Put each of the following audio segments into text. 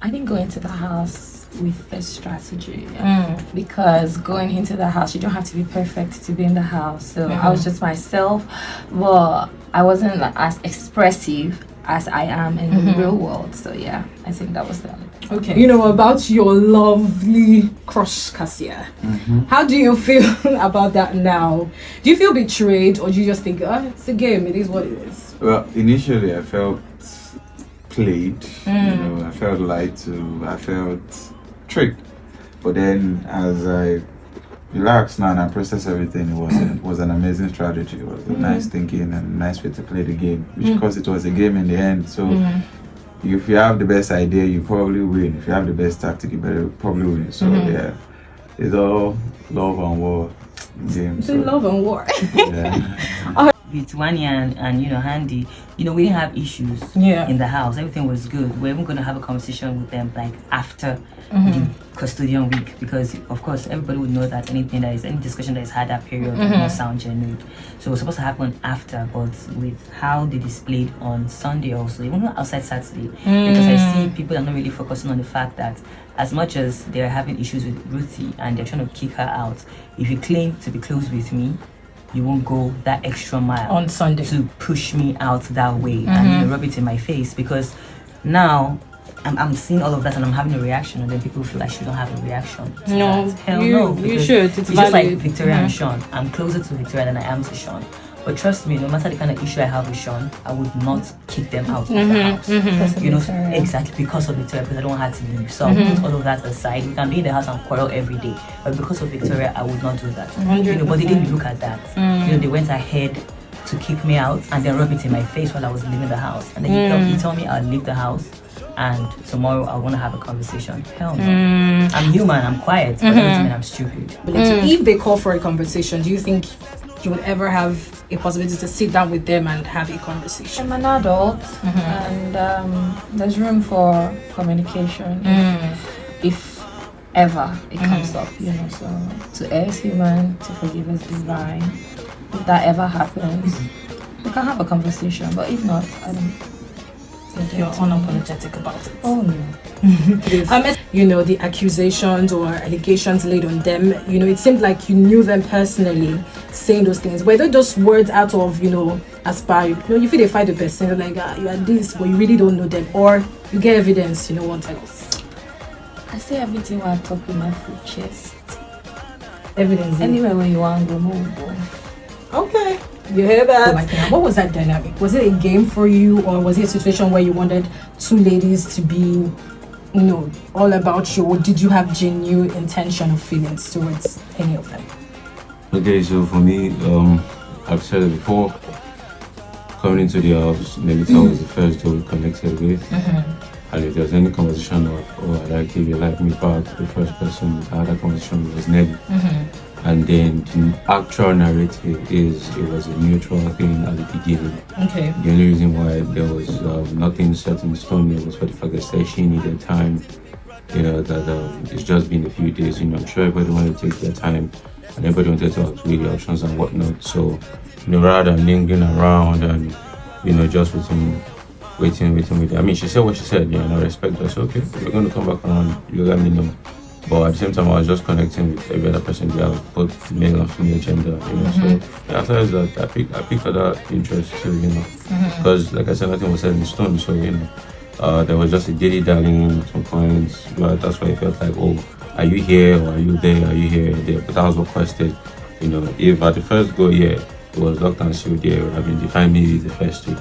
I didn't go into the house with a strategy because going into the house, you don't have to be perfect to be in the house. So I was just myself, but I wasn't like, as expressive as I am in the real world. So yeah, I think that was the only thing. Okay. You know, about your lovely crush, Kassia. How do you feel about that now? Do you feel betrayed, or do you just think, oh, it's a game, it is what it is? Well, initially I felt played, you know, I felt lied to, I felt tricked. But then as I relaxed now and I process everything, it was an amazing strategy. It was a nice thinking and a nice way to play the game, which because it was a game in the end. So if you have the best idea, you probably win. If you have the best tactic, you better probably win. So yeah, it's all love and war game. So love and war. Yeah. With Wannni and you know Handi, you know, we didn't have issues in the house. Everything was good. We're even going to have a conversation with them like after the custodian week, because of course everybody would know that any discussion that is had that period will not sound genuine. So it was supposed to happen after, but with how they displayed on Sunday also, even outside Saturday, because I see people are not really focusing on the fact that as much as they're having issues with Ruthie and they're trying to kick her out, if you claim to be close with me, you won't go that extra mile on Sunday to push me out that way and you know, rub it in my face, because now I'm seeing all of that and I'm having a reaction, and then people feel like she don't have a reaction to that. Hell no, you should. It's just like Victoria and Sean. I'm closer to Victoria than I am to Sean. But trust me, no matter the kind of issue I have with Sean, I would not kick them out of the house. You know, exactly because of Victoria, because I don't want her to leave. So I'll put all of that aside. We can be in the house and quarrel every day, but because of Victoria, I would not do that. You know, but they didn't look at that. You know, they went ahead to kick me out and then rub it in my face while I was leaving the house. And then you tell me I'll leave the house and tomorrow I want to have a conversation. Hell no. I'm human, I'm quiet, but that doesn't mean I'm stupid. If they call for a conversation, do you think you would ever have a possibility to sit down with them and have a conversation? I'm an adult and there's room for communication if ever it comes up, you know. So to err is human, to forgive is divine. If that ever happens, we can have a conversation, but if not, I don't. You're unapologetic about it. Oh no. You know, the accusations or allegations laid on them, you know, it seemed like you knew them personally saying those things. Were they just words out of, you know, aspire? You know, you feel they fight the person, you're like, you are this, but you really don't know them. Or you get evidence, you know, what else? I say everything while talking my full chest. Evidence. Anywhere where you want to go, move. Okay. You hear that? What was that dynamic? Was it a game for you, or was it a situation where you wanted two ladies to be, you know, all about you, or did you have genuine intention of feelings towards any of them? Okay, so for me, I've said it before, coming into the house, Nelita was the first door we connected with. And if there's any conversation of, oh, I like you, you like me back, the first person I had that conversation with was Nelly. And then the actual narrative is it was a mutual thing at the beginning. Okay. The only reason why there was nothing set in stone was for the fact that she needed time. You know, that it's just been a few days. You know, I'm sure everybody wanted to take their time and everybody wanted to weigh the options and whatnot. So, you know, rather than lingering around and, you know, just waiting. I mean, she said what she said, you know, and I respect that. So, okay, we're going to come back around, you let me know. But at the same time, I was just connecting with every other person there, both male and female gender, you know. So yeah, after that, I picked other interests too, you know. Because, like I said, nothing was set in stone. So, you know, there was just a daily darling at some points. But that's why I felt like, oh, are you here or are you there? Are you here or there? But that was requested, you know. If at the first go, yeah, it was locked and sealed, yeah, it would have been defined maybe the first week.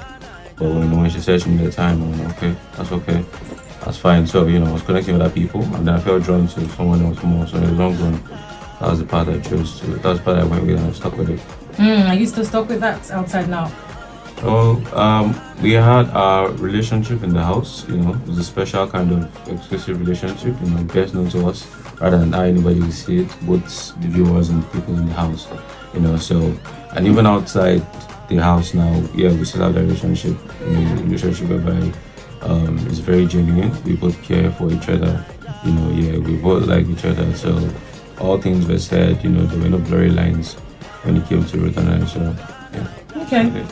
But when she said she needed time, I'm like, okay, that's okay. That's fine. So, you know, I was connecting with other people and then I felt drawn to someone else more. So in the long run, that was the part I chose to. That was the part I went with and I stuck with it. Are you still stuck with that outside now? Well, we had our relationship in the house, you know. It was a special kind of exclusive relationship, you know, best known to us, rather than how anybody will see it, both the viewers and the people in the house, you know. So, and even outside the house now, yeah, we still have that relationship, you know, relationship whereby it's very genuine. We both care for each other, you know. Yeah, we both like each other. So all things were said, you know. There were no blurry lines when it came to Ruth and I. So yeah. Okay.